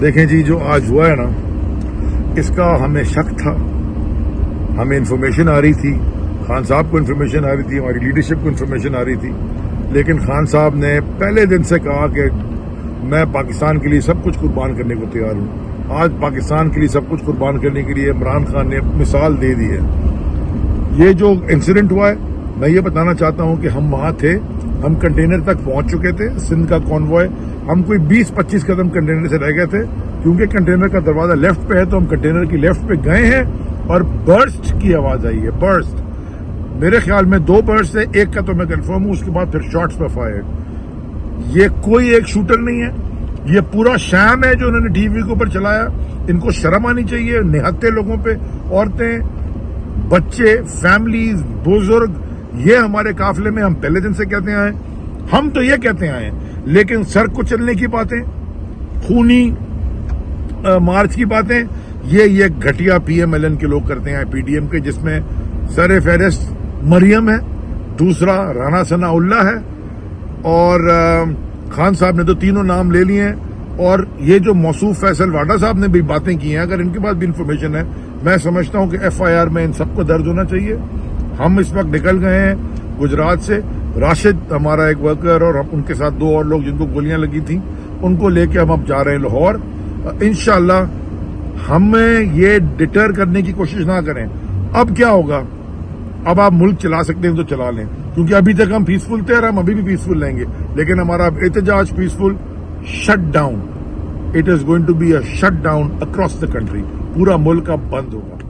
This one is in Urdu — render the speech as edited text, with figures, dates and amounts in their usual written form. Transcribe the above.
دیکھیں جی جو آج ہوا ہے نا اس کا ہمیں شک تھا, ہمیں انفارمیشن آ رہی تھی, خان صاحب کو انفارمیشن آ رہی تھی, ہماری لیڈرشپ کو انفارمیشن آ رہی تھی, لیکن خان صاحب نے پہلے دن سے کہا کہ میں پاکستان کے لیے سب کچھ قربان کرنے کو تیار ہوں. آج پاکستان کے لیے سب کچھ قربان کرنے کے لیے عمران خان نے مثال دے دی ہے. یہ جو انسیڈنٹ ہوا ہے میں یہ بتانا چاہتا ہوں کہ ہم وہاں تھے, ہم کنٹینر تک پہنچ چکے تھے, سندھ کا کانوائے, ہم کوئی 20-25 قدم کنٹینر سے رہ گئے تھے کیونکہ کنٹینر کا دروازہ لیفٹ پہ ہے تو ہم کنٹینر کی لیفٹ پہ گئے ہیں اور برسٹ کی آواز آئی ہے. برسٹ, میرے خیال میں 2 برسٹ ہے, ایک کا تو میں کنفرم ہوں, اس کے بعد پھر شاٹس پہ فائر. یہ کوئی ایک شوٹر نہیں ہے, یہ پورا شام ہے جو انہوں نے ٹی وی کے اوپر چلایا. ان کو شرم آنی چاہیے نہتے لوگوں پہ, عورتیں, بچے, فیملیز, بزرگ. یہ ہمارے قافلے میں ہم پہلے دن سے کہتے آئے, ہم تو یہ کہتے آئے ہیں, لیکن سر کچلنے کی باتیں, خونی مارچ کی باتیں, یہ گھٹیا پی ایم ایل این کے لوگ کرتے ہیں, پی ڈی ایم کے, جس میں سر فہرست مریم ہے, دوسرا رانا ثناء اللہ ہے, اور خان صاحب نے تو تینوں نام لے لیے ہیں. اور یہ جو موصوف فیصل واڈا صاحب نے بھی باتیں کی ہیں, اگر ان کے پاس بھی انفارمیشن ہے, میں سمجھتا ہوں کہ ایف آئی آر میں ان سب کو درج ہونا چاہیے. ہم اس وقت نکل گئے ہیں گجرات سے, راشد ہمارا ایک ورکر اور ان کے ساتھ 2 اور لوگ جن کو گولیاں لگی تھیں, ان کو لے کے ہم اب جا رہے ہیں لاہور. انشاءاللہ ہمیں یہ ڈٹر کرنے کی کوشش نہ کریں. اب کیا ہوگا, اب آپ ملک چلا سکتے ہیں تو چلا لیں, کیونکہ ابھی تک ہم پیسفل تھے اور ہم ابھی بھی پیسفل لیں گے, لیکن ہمارا احتجاج peaceful shut down, it is going to be a shut down across the country. پورا ملک اب بند ہوگا.